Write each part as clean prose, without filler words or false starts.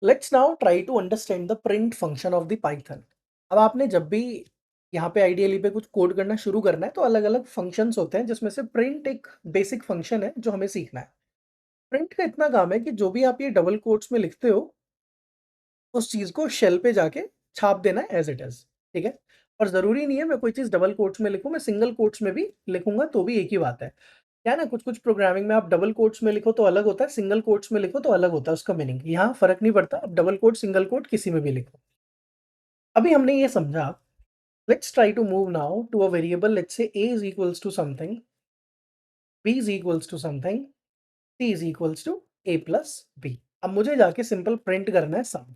Let's now try to understand the print function of the Python. अब आपने जब भी यहाँ पे आइडियली पे कुछ कोड करना शुरू करना है तो अलग अलग फंक्शंस होते हैं, जिसमें से प्रिंट एक बेसिक फंक्शन है जो हमें सीखना है। प्रिंट का इतना काम है कि जो भी आप ये डबल कोट्स में लिखते हो उस चीज को शेल पे जाके छाप देना है एज इट इज। ठीक है। और जरूरी नहीं है मैं कोई चीज डबल कोट्स में लिखूं, मैं सिंगल कोट्स में भी लिखूंगा तो भी एक ही बात है। क्या है ना, कुछ कुछ प्रोग्रामिंग में आप डबल कोट्स में लिखो तो अलग होता है, सिंगल कोट्स में लिखो तो अलग होता है उसका मीनिंग। यहाँ फर्क नहीं पड़ता, आप डबल कोट सिंगल कोट किसी में भी लिखो। अभी हमने ये समझा। Let's try to move now to a variable. Let's say a is equals to something, b is equals to something, c is equals to a plus b। अब मुझे जाके सिंपल प्रिंट करना है सम।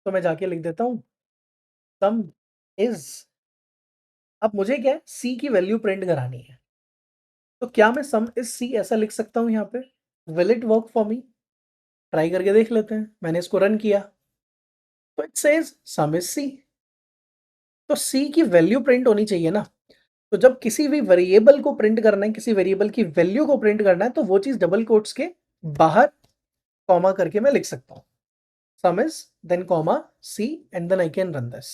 तो मैं जाके लिख देता हूँ सम इज। अब मुझे क्या है, c की वैल्यू प्रिंट करानी है। तो क्या मैं सम इज c ऐसा लिख सकता हूँ यहाँ पे? Will it work for me? Try करके देख लेते हैं। मैंने इसको रन किया तो it says some is c। तो c की वैल्यू प्रिंट होनी चाहिए ना। तो जब किसी भी वेरिएबल को प्रिंट करना है, किसी वेरिएबल की वैल्यू को प्रिंट करना है, तो वो चीज डबल कोट्स के बाहर कॉमा करके मैं लिख सकता हूं। Sum is then comma c and then I can run this.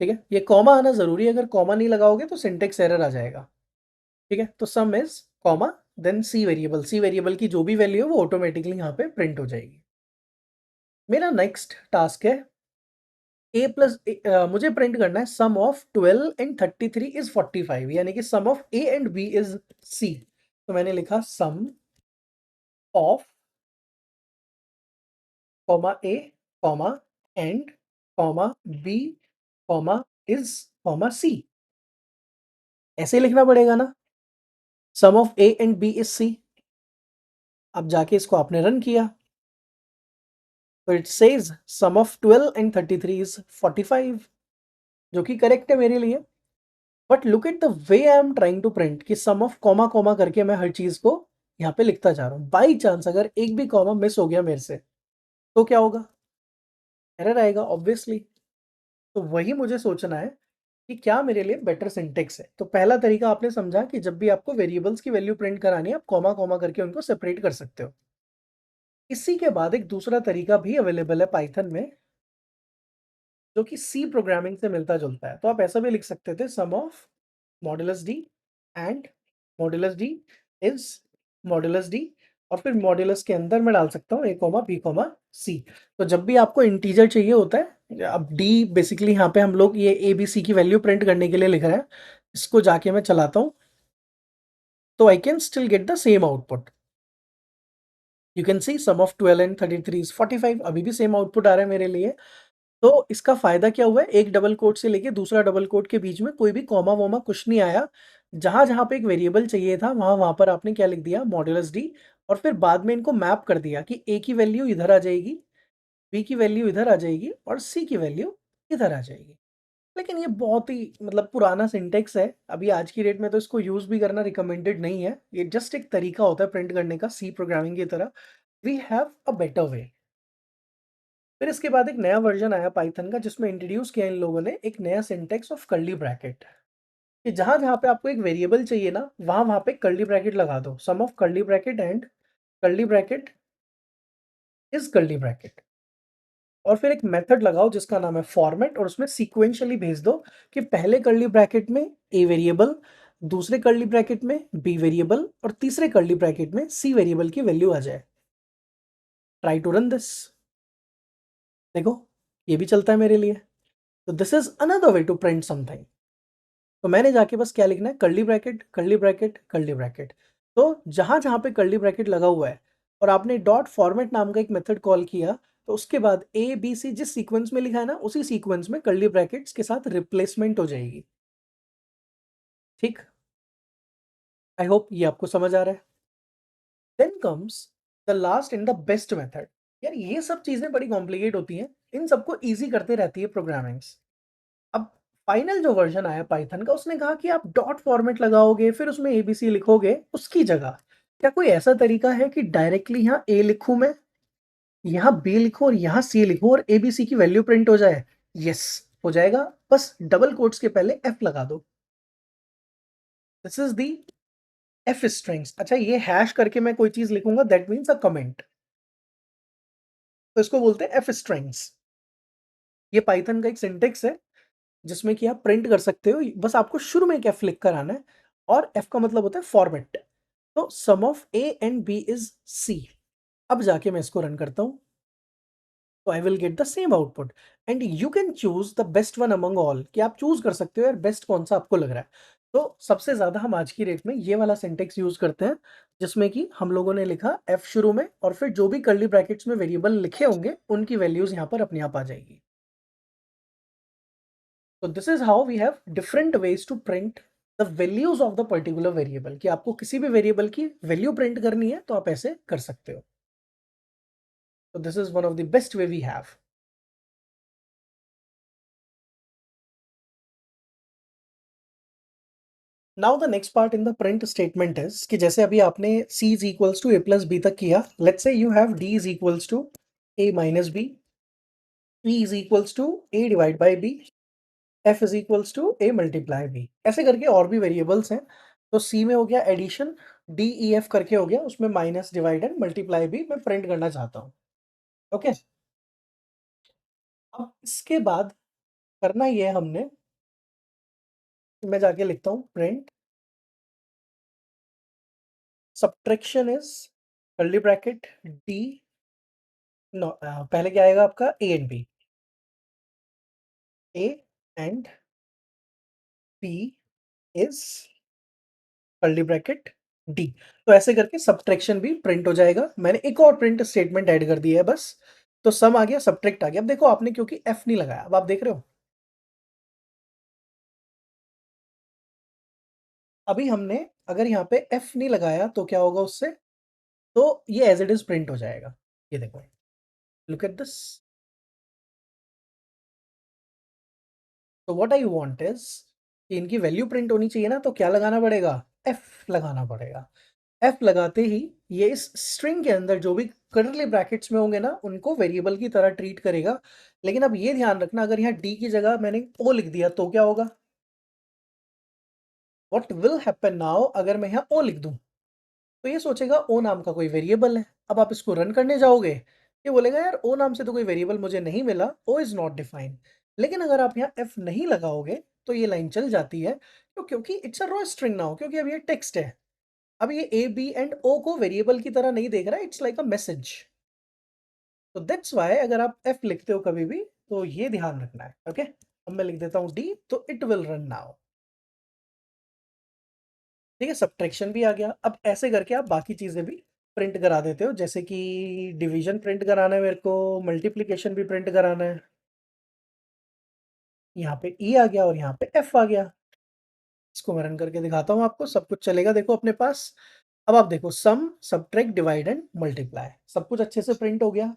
ठीक है, ये कॉमा आना जरूरी है, अगर कॉमा नहीं लगाओगे तो सिंटेक्स एरर आ जाएगा। ठीक है, तो sum is comma then c variable की जो भी वैल्यू है वो ऑटोमेटिकली यहाँ पे प्रिंट हो जाएगी। मेरा नेक्स्ट टास्क है ए प्लस, मुझे प्रिंट करना है सम ऑफ 12 एंड 33 इज 45, यानी कि sum of A and B is C. तो मैंने लिखा sum of comma A comma and comma B comma is comma C. ऐसे लिखना पड़ेगा ना, sum of A and B is C. अब जाके इसको आपने रन किया तो it says sum of 12 and 33 is 45, जो कि करेक्ट है मेरे लिए। But look at the way I am trying to print कि सम ऑफ कॉमा कॉमा करके मैं हर चीज को यहाँ पे लिखता जा रहा हूँ। बाई चांस अगर एक भी कॉमा मिस हो गया मेरे से तो क्या होगा? एरर आएगा ऑब्वियसली। तो वही मुझे सोचना है कि क्या मेरे लिए बेटर सिंटेक्स है। तो पहला तरीका आपने समझा कि जब भी आपको वेरिएबल्स की वैल्यू प्रिंट करानी है आप कॉमा कॉमा करके उनको सेपरेट कर सकते हो। इसी के बाद एक दूसरा तरीका भी अवेलेबल है पाइथन में, जो कि सी प्रोग्रामिंग से मिलता जुलता है। तो आप ऐसा भी लिख सकते थे sum of modulus D and modulus D is modulus D, और फिर मॉडुलस के अंदर मैं डाल सकता हूँ A comma B comma C. तो जब भी आपको इंटीजर चाहिए होता है, अब डी बेसिकली यहाँ पे हम लोग ये ए बी सी की वैल्यू प्रिंट करने के लिए लिख रहे हैं। इसको जाके मैं चलाता हूँ तो I can still get the same output. You can see sum of 12 and 33 is 45, अभी भी सेम आउटपुट आ रहा है मेरे लिए। तो इसका फायदा क्या हुआ है, एक डबल कोट से लेके दूसरा डबल कोट के बीच में कोई भी कॉमा वॉमा कुछ नहीं आया। जहां जहां पे एक वेरिएबल चाहिए था वहां वहां पर आपने क्या लिख दिया, मॉड्यूलस डी। और फिर बाद में इनको मैप कर दिया कि ए की वैल्यू इधर आ जाएगी, बी की वैल्यू इधर आ जाएगी और सी की वैल्यू इधर आ जाएगी। लेकिन ये बहुत ही मतलब पुराना सिंटेक्स है, अभी आज की डेट में तो इसको यूज भी करना रिकमेंडेड नहीं है। ये जस्ट एक तरीका होता है प्रिंट करने का सी प्रोग्रामिंग की तरह। We have a better way. फिर इसके बाद एक नया वर्जन आया पाइथन का जिसमें इंट्रोड्यूस किया इन लोगों ने एक नया सिंटेक्स ऑफ कर्ली ब्रैकेट, कि जहां जहां पे आपको एक वेरिएबल चाहिए ना वहां वहां पे कर्ली ब्रैकेट लगा दो। Sum of curly bracket and curly bracket is curly bracket. और फिर एक मेथड लगाओ जिसका नाम है फॉर्मेट, और उसमें सीक्वेंशियली भेज दो कि पहले कर्ली ब्रैकेट में ए वेरिएबल, दूसरे कर्ली ब्रैकेट में बी वेरिएबल और तीसरे कर्ली ब्रैकेट में सी वेरिएबल की वैल्यू आ जाए। Try to run this. देखो, ये भी चलता है मेरे लिए। तो this is another way to print something. तो मैंने जाके बस क्या लिखना है, curly bracket curly bracket curly bracket. तो जहां जहां पे कर्ली ब्रैकेट लगा हुआ है और आपने डॉट फॉर्मेट नाम का एक मेथड कॉल किया, तो उसके बाद ए बी सी जिस सीक्वेंस में लिखा है ना उसी सीक्वेंस में कर्ली ब्रैकेट्स के साथ रिप्लेसमेंट हो जाएगी। ठीक, आई होप ये आपको समझ आ रहा है। Then comes the last and the best method. यार ये सब चीजें बड़ी कॉम्प्लिकेट होती हैं, इन सबको इजी करते रहती है प्रोग्रामिंग्स। अब फाइनल जो वर्जन आया पाइथन का उसने कहा कि आप डॉट फॉर्मेट लगाओगे फिर उसमें एबीसी लिखोगे, उसकी जगह क्या कोई ऐसा तरीका है कि डायरेक्टली यहाँ ए लिखूं मैं, यहाँ बी लिखूं और यहाँ सी लिखूं और एबीसी की वैल्यू प्रिंट हो जाए? यस, हो जाएगा। बस डबल कोट्स के पहले एफ लगा दो। This is the F strings. अच्छा, ये हैश करके मैं कोई चीज लिखूंगा दैट मीन्स अ कमेंट। तो इसको बोलते हैं एफ स्ट्रिंग्स। ये पाइथन का एक सिंटेक्स है जिसमें कि आप प्रिंट कर सकते हो, बस आपको शुरू में एक एफ लिख कर आना है, और एफ का मतलब होता है फॉर्मेट। तो sum of A and B is C. अब जाके मैं इसको रन करता हूं, तो I will get the same output. And you can choose the best one among all, कि आप चूज कर सकते हो यार बेस्ट कौन सा आपको लग रहा है। तो सबसे ज्यादा हम आज की डेट में ये वाला सिंटेक्स यूज करते हैं, जिसमें कि हम लोगों ने लिखा एफ शुरू में, और फिर जो भी कर्ली ब्रैकेट्स में वेरिएबल लिखे होंगे उनकी वैल्यूज यहाँ पर अपने आप आ जाएगी। तो this is how we have different ways to print the values of the particular variable, कि आपको किसी भी वेरिएबल की वैल्यू प्रिंट करनी है तो आप ऐसे कर सकते हो। तो this is one of the best way we have. Now the next part in the print statement is कि जैसे अभी आपने c is equals to a plus B तक किया, let's say you have d is equals to a minus B, p is equals to a divide by b, f is equals to a multiply b, ऐसे करके और भी variables हैं। तो c में हो गया एडिशन, d e f करके हो गया, उसमें माइनस डिवाइड एंड मल्टीप्लाई भी मैं प्रिंट करना चाहता हूँ। ओके, अब इसके बाद करना ये है हमने, मैं जाके लिखता हूँ print subtraction is curly bracket d, no पहले क्या आएगा आपका a and b, a and p is curly bracket d। तो ऐसे करके सब्ट्रैक्शन भी प्रिंट हो जाएगा। मैंने एक और प्रिंट स्टेटमेंट ऐड कर दिया है बस। तो सम आ गया, सब्ट्रैक्ट आ गया। अब देखो आपने क्योंकि f नहीं लगाया, अब आप देख रहे हो अभी हमने अगर यहाँ पे f नहीं लगाया तो क्या होगा उससे, तो ये एज इट इज प्रिंट हो जाएगा। ये देखो, लुक एट दिस। तो व्हाट आई वांट इज कि इनकी वैल्यू प्रिंट होनी चाहिए ना, तो क्या लगाना पड़ेगा, f लगाना पड़ेगा। एफ लगाते ही ये इस स्ट्रिंग के अंदर जो भी कर्ली ब्रैकेट्स में होंगे ना उनको वेरिएबल की तरह ट्रीट करेगा। लेकिन अब ये ध्यान रखना, अगर यहाँ डी की जगह मैंने ओ लिख दिया तो क्या होगा, व्हाट विल हैपन नाउ, अगर मैं यहाँ ओ लिख दूं तो ये सोचेगा ओ नाम का कोई वेरिएबल है। अब आप इसको रन करने जाओगे, ये बोलेगा यार ओ नाम से तो कोई वेरिएबल मुझे नहीं मिला, ओ इज नॉट डिफाइंड। लेकिन अगर आप यहाँ एफ नहीं लगाओगे तो ये लाइन चल जाती है, क्योंकि it's a raw string now, क्योंकि अब ये टेक्स्ट है। अब ये ए बी एंड ओ को वेरिएबल की तरह नहीं देख रहा है, इट्स लाइक अ मैसेज। तो दैट्स वाई अगर आप एफ लिखते हो कभी भी तो ये ध्यान रखना है। ओके, अब मैं लिख देता हूँ डी, तो इट विल रन नाउ। ठीक है, सब्ट्रैक्शन भी आ गया। अब ऐसे करके आप बाकी चीजें भी प्रिंट करा देते हो, जैसे कि डिवीजन प्रिंट कराना है मेरे को, मल्टीप्लिकेशन भी प्रिंट कराना है। यहाँ पे ई आ गया और यहाँ पे एफ आ गया। इसको मैं रन करके दिखाता हूँ आपको, सब कुछ चलेगा देखो अपने पास। अब आप देखो सम सब्ट्रैक्ट डिवाइड एंड मल्टीप्लाई, सब कुछ अच्छे से प्रिंट हो गया।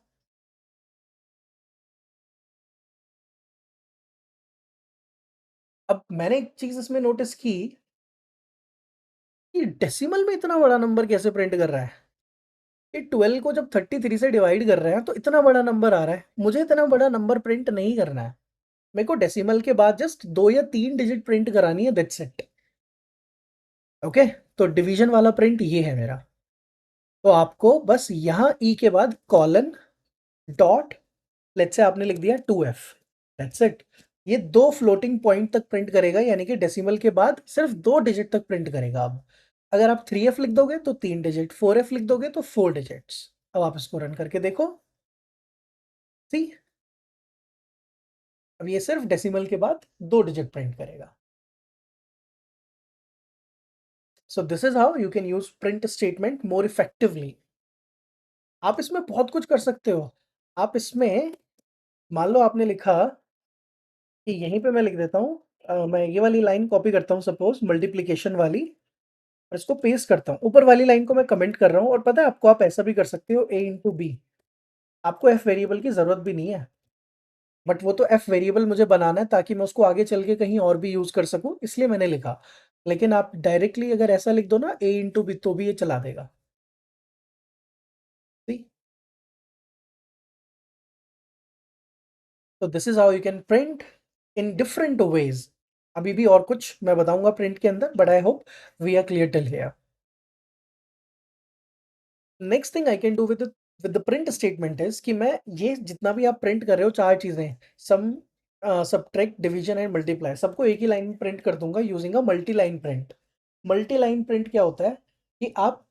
अब मैंने एक चीज इसमें नोटिस की कि डेसिमल में इतना बड़ा नंबर कैसे प्रिंट कर रहा है। ये 12 को जब 33 से डिवाइड कर रहे हैं तो इतना बड़ा नंबर आ रहा है, मुझे इतना बड़ा नंबर प्रिंट नहीं करना है। मेरे को डेसिमल के बाद जस्ट 2 या 3 डिजिट प्रिंट करानी है, दैट्स इट। ओके, तो डिवीजन वाला प्रिंट ये है मेरा। तो आपको बस यहाँ ई के बाद कॉलन डॉट, लेट्स से आपने लिख दिया 2f, दैट्स इट। ये दो फ्लोटिंग पॉइंट तक प्रिंट करेगा, यानी कि डेसिमल के बाद सिर्फ 2 डिजिट तक प्रिंट करेगा। अब अगर आप 3f लिख दोगे तो 3 डिजिट, 4f लिख दोगे तो 4 डिजिट्स। अब आप इसको रन करके देखो, सी, अब ये सिर्फ डेसिमल के बाद 2 डिजिट प्रिंट करेगा। So this is how you can use print statement more effectively. आप इसमें बहुत कुछ कर सकते हो। आप इसमें मान लो आपने लिखा कि यहीं पे मैं लिख देता हूँ, मैं ये वाली लाइन कॉपी करता हूँ सपोज मल्टीप्लिकेशन वाली, और इसको पेस्ट करता हूँ। ऊपर वाली लाइन को मैं कमेंट कर रहा हूँ, और पता है आपको आप ऐसा भी कर सकते हो a इंटू बी। आपको एफ वेरिएबल की जरूरत भी नहीं है, बट वो तो एफ वेरिएबल मुझे बनाना है ताकि मैं उसको आगे चल के कहीं और भी यूज कर सकूं, इसलिए मैंने लिखा। लेकिन आप डायरेक्टली अगर ऐसा लिख दो ना a इंटू बी, तो भी ये चला देगा। See? तो this is how you can print in different ways. अभी भी और कुछ मैं बताऊंगा प्रिंट के अंदर, but I hope we are clear till here. Next thing I can do with with the print statement is कि मैं ये जितना भी आप प्रिंट कर रहे हो चार चीजें, सम, सब्ट्रैक्ट, डिवीजन एंड मल्टीप्लाई, सबको एक ही लाइन में प्रिंट कर दूंगा using a multi line print. Multi line print क्या होता है कि आप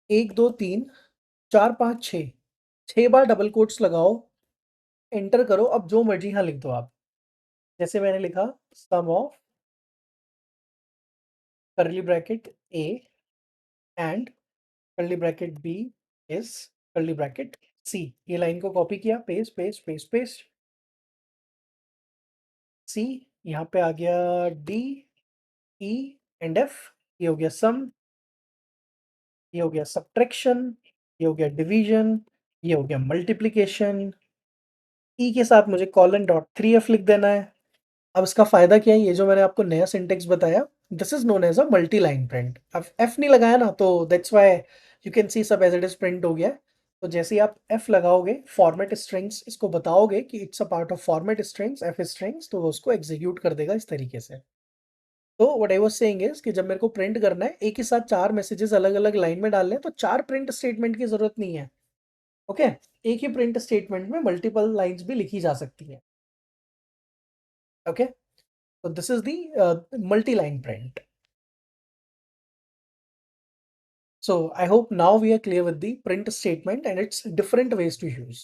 एक दो तीन चार पाँच छः, 6 बार डबल कोट्स लगाओ, एंटर करो, अब जो मर्जी यहाँ लिख दो आप। जैसे मैंने लिखा sum of curly bracket A and curly bracket B is curly bracket C. ये लाइन को कॉपी किया, paste paste paste paste, C, यहाँ पे आ गया डी, ई एंड एफ। ये हो गया सम, ये हो गया सब्ट्रैक्शन, ये हो गया डिवीजन, ये हो गया मल्टीप्लिकेशन। ई के साथ मुझे कॉलन डॉट 3f लिख देना है। अब इसका फायदा क्या है, ये जो मैंने आपको नया सिंटेक्स बताया, this is known as a multi line print. अब एफ नहीं लगाया ना, तो that's why you can see सब एज इट इज प्रिंट हो गया। तो जैसे ही आप एफ लगाओगे, फॉर्मेट स्ट्रिंग्स इसको बताओगे कि it's a part of format strings, F strings, तो वो उसको एग्जीक्यूट कर देगा इस तरीके से। तो what I was saying is कि जब मेरे को प्रिंट करना है, एक ही साथ चार मैसेजेस अलग अलग लाइन में डालने हैं, तो चार प्रिंट स्टेटमेंट की जरूरत नहीं है। ओके, एक ही प्रिंट स्टेटमेंट में मल्टीपल लाइंस भी लिखी जा सकती है। Okay, so this is the multi-line print. So I hope now we are clear with the print statement and its different ways to use.